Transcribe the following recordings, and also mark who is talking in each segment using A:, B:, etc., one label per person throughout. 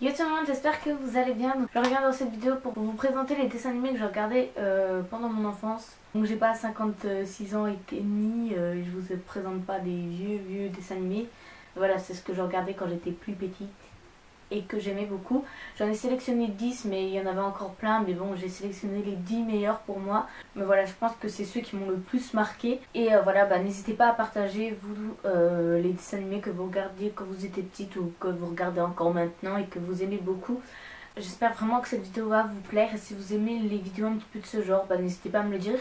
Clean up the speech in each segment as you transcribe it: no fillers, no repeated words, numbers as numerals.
A: Yo tout le monde, j'espère que vous allez bien. Donc, je reviens dans cette vidéo pour vous présenter les dessins animés que j'ai regardés pendant mon enfance. Donc j'ai pas 56 ans et demi, je vous présente pas des vieux dessins animés. Voilà, c'est ce que je regardais quand j'étais plus petite et que j'aimais beaucoup. J'en ai sélectionné 10, mais il y en avait encore plein, mais bon, j'ai sélectionné les 10 meilleurs pour moi. Mais voilà, je pense que c'est ceux qui m'ont le plus marqué. Et voilà, n'hésitez pas à partager vous les dessins animés que vous regardiez quand vous étiez petite ou que vous regardez encore maintenant et que vous aimez beaucoup. J'espère vraiment que cette vidéo va vous plaire, et si vous aimez les vidéos un petit peu de ce genre, n'hésitez pas à me le dire.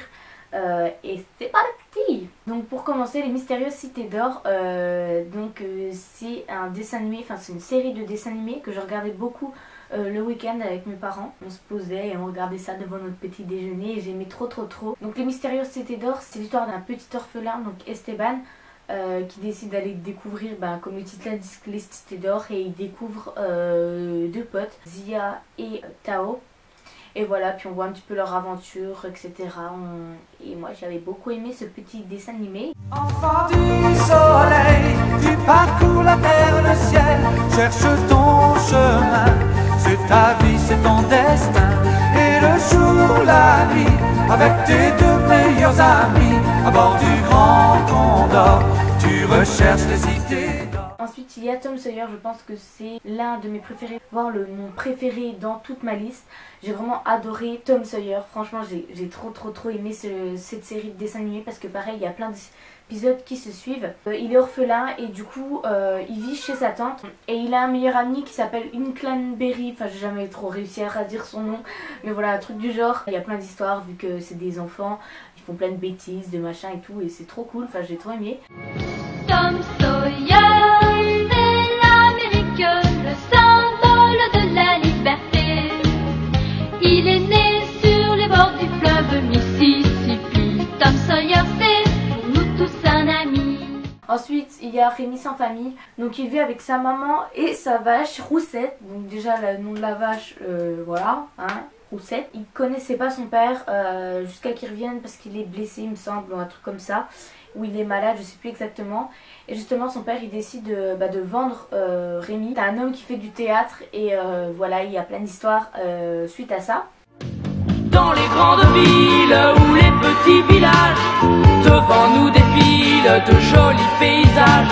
A: Et c'est parti. Donc pour commencer, Les Mystérieuses Cités d'Or, c'est un dessin animé, enfin c'est une série de dessins animés que je regardais beaucoup le week-end avec mes parents. On se posait et on regardait ça devant notre petit déjeuner et j'aimais trop. Donc Les Mystérieuses Cités d'Or, c'est l'histoire d'un petit orphelin, donc Esteban, qui décide d'aller découvrir, comme le titre l'indique, les cités d'or, et il découvre deux potes, Zia et Tao. Et voilà, puis on voit un petit peu leur aventure, etc. Et moi j'avais beaucoup aimé ce petit dessin animé.
B: Enfant du soleil, tu parcours la terre, le ciel, cherche ton chemin. C'est ta vie, c'est ton destin. Et le jour, la nuit, avec tes deux meilleurs amis, à bord du Grand Condor, tu recherches les cités d'or.
A: Ensuite il y a Tom Sawyer, je pense que c'est l'un de mes préférés, voire mon préféré dans toute ma liste. J'ai vraiment adoré Tom Sawyer, franchement j'ai trop aimé cette série de dessins animés, parce que pareil il y a plein d'épisodes qui se suivent. Il est orphelin et du coup il vit chez sa tante, et il a un meilleur ami qui s'appelle Inclanberry, enfin j'ai jamais trop réussi à dire son nom, mais voilà, un truc du genre. Il y a plein d'histoires vu que c'est des enfants, ils font plein de bêtises, de machin et tout, et c'est trop cool, enfin j'ai trop aimé.
C: Tom Sawyer, c'est l'Amérique, le symbole de la liberté. Il est né sur les bords du fleuve Mississippi. Tom Sawyer, c'est pour nous tous un ami.
A: Ensuite il y a Rémi sans famille, donc il vit avec sa maman et sa vache Roussette. Donc déjà le nom de la vache, voilà, hein, Roussette. Il connaissait pas son père jusqu'à qu'il revienne parce qu'il est blessé, il me semble, ou un truc comme ça, ou il est malade, je sais plus exactement. Et justement son père il décide de vendre Rémi. C'est un homme qui fait du théâtre, et voilà, il y a plein d'histoires suite à ça.
B: Dans les grandes villes ou les petits villages, devant nous défilent de jolis paysages.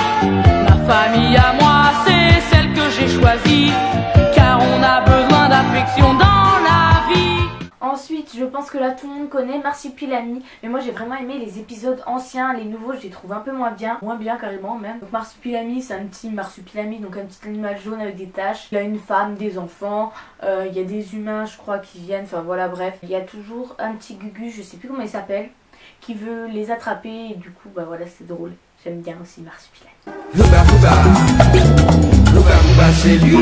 B: Ma famille à moi, c'est celle que j'ai choisie, car on a besoin d'affection dans la vie.
A: Ensuite, je pense que là tout le monde connaît Marsupilami, mais moi j'ai vraiment aimé les épisodes anciens. Les nouveaux je les trouve un peu moins bien carrément même. Donc Marsupilami, c'est un petit marsupilami, donc un petit animal jaune avec des taches. Il y a une femme, des enfants, il y a des humains je crois qui viennent, enfin voilà, bref. Il y a toujours un petit Gugu, je sais plus comment il s'appelle, qui veut les attraper, et du coup voilà, c'est drôle. J'aime bien aussi Marsupilami.
D: Hubba, c'est lui.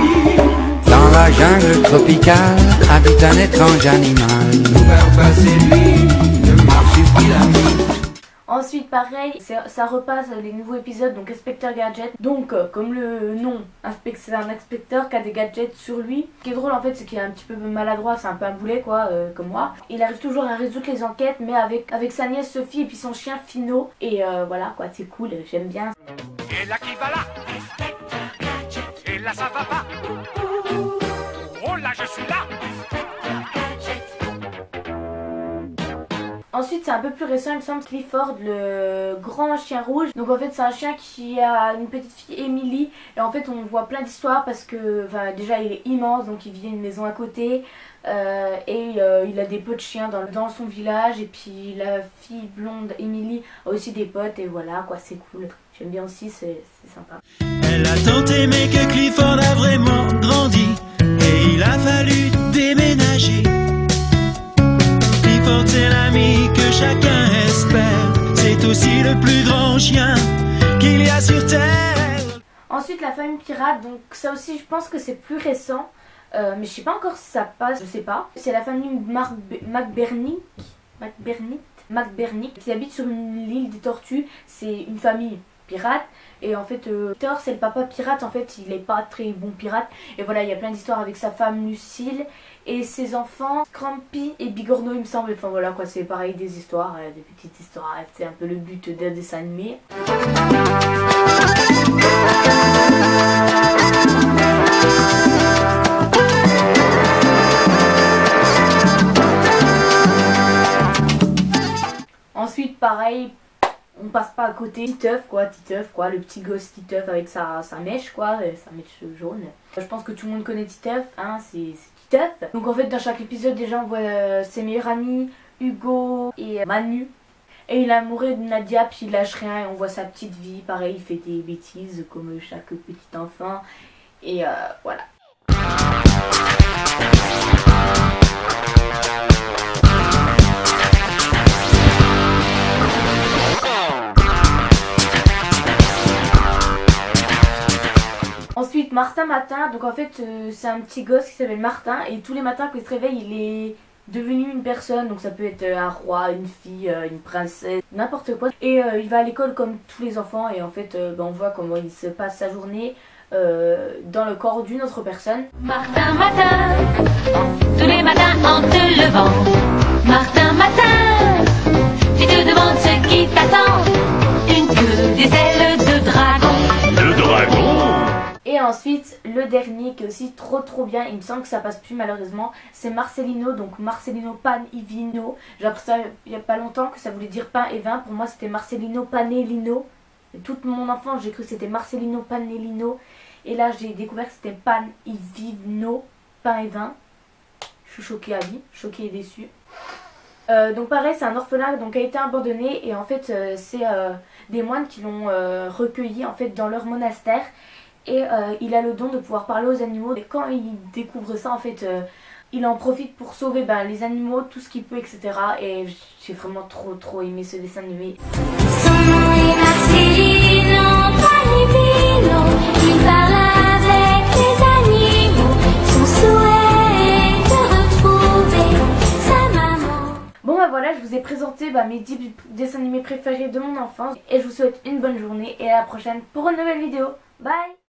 D: Dans la jungle tropicale habite un étrange animal. Hubba, c'est lui, le marsupilami.
A: Ensuite pareil, ça repasse les nouveaux épisodes, donc Inspecteur Gadget. Donc comme le nom, c'est un inspecteur qui a des gadgets sur lui. Ce qui est drôle en fait, c'est qu'il est un petit peu maladroit, c'est un peu un boulet quoi, comme moi. Il arrive toujours à résoudre les enquêtes, mais avec sa nièce Sophie et puis son chien Fino. Et voilà quoi, c'est cool, j'aime bien.
E: Et là qui va là, et là ça va pas. Oh là je suis là.
A: Ensuite c'est un peu plus récent, il me semble, Clifford, le grand chien rouge. Donc en fait c'est un chien qui a une petite fille, Emily, et en fait on voit plein d'histoires parce que déjà il est immense, donc il vit une maison à côté, et il a des potes chiens dans son village, et puis la fille blonde Emily a aussi des potes, et voilà quoi, c'est cool. J'aime bien aussi, c'est sympa.
F: Elle a tant aimé que Clifford a vraiment grandi, et il a fallu déménager. Clifford c'est l'ami que chacun espère, c'est aussi le plus grand chien qu'il y a sur terre.
A: Ensuite la famille pirate, donc ça aussi je pense que c'est plus récent, mais je sais pas encore si ça passe, je sais pas. C'est la famille McBurnick qui habite sur l'île des tortues. C'est une famille pirate, et en fait Thor c'est le papa pirate, en fait il est pas très bon pirate, et voilà, il y a plein d'histoires avec sa femme Lucille et ses enfants Scrampy et Bigorneau il me semble. Enfin voilà quoi, c'est pareil, des histoires, des petites histoires, c'est un peu le but d'un dessin animé. pareil, on passe pas à côté. Titeuf quoi, le petit gosse Titeuf avec sa mèche quoi, sa mèche jaune. Je pense que tout le monde connaît Titeuf, hein, c'est Titeuf. Donc en fait dans chaque épisode déjà on voit ses meilleurs amis, Hugo et Manu. Et il est amoureux de Nadia, puis il lâche rien et on voit sa petite vie. Pareil, il fait des bêtises comme chaque petit enfant. Et voilà. Ensuite Martin Matin, donc en fait c'est un petit gosse qui s'appelle Martin et tous les matins quand il se réveille il est devenu une personne, donc ça peut être un roi, une fille, une princesse, n'importe quoi. Et il va à l'école comme tous les enfants et en fait on voit comment il se passe sa journée dans le corps d'une autre personne.
C: Martin Matin, tous les matins en te levant. Martin Matin, tu te demandes ce qui t'attend. Une queue, des ailes de dragon.
E: Le dragon.
A: Et ensuite le dernier qui est aussi trop bien, il me semble que ça passe plus malheureusement, c'est Marcelino, donc Marcelino Pan y Vino. J'ai appris ça il y a pas longtemps que ça voulait dire pain et vin, pour moi c'était Marcelino Panellino. Et toute mon enfance j'ai cru que c'était Marcelino Panellino et là j'ai découvert que c'était Pan y Vino, pain et vin. Je suis choquée à vie, choquée et déçue. Donc pareil c'est un orphelinat donc qui a été abandonné et en fait c'est des moines qui l'ont recueilli en fait dans leur monastère. Et il a le don de pouvoir parler aux animaux. Et quand il découvre ça, en fait, il en profite pour sauver les animaux, tout ce qu'il peut, etc. Et j'ai vraiment trop aimé ce dessin animé.
C: Son nom est Marcelino Panivino. Il parle avec les animaux. Son souhait est de retrouver sa maman.
A: Bon voilà, je vous ai présenté mes 10 dessins animés préférés de mon enfance. Et je vous souhaite une bonne journée et à la prochaine pour une nouvelle vidéo. Bye!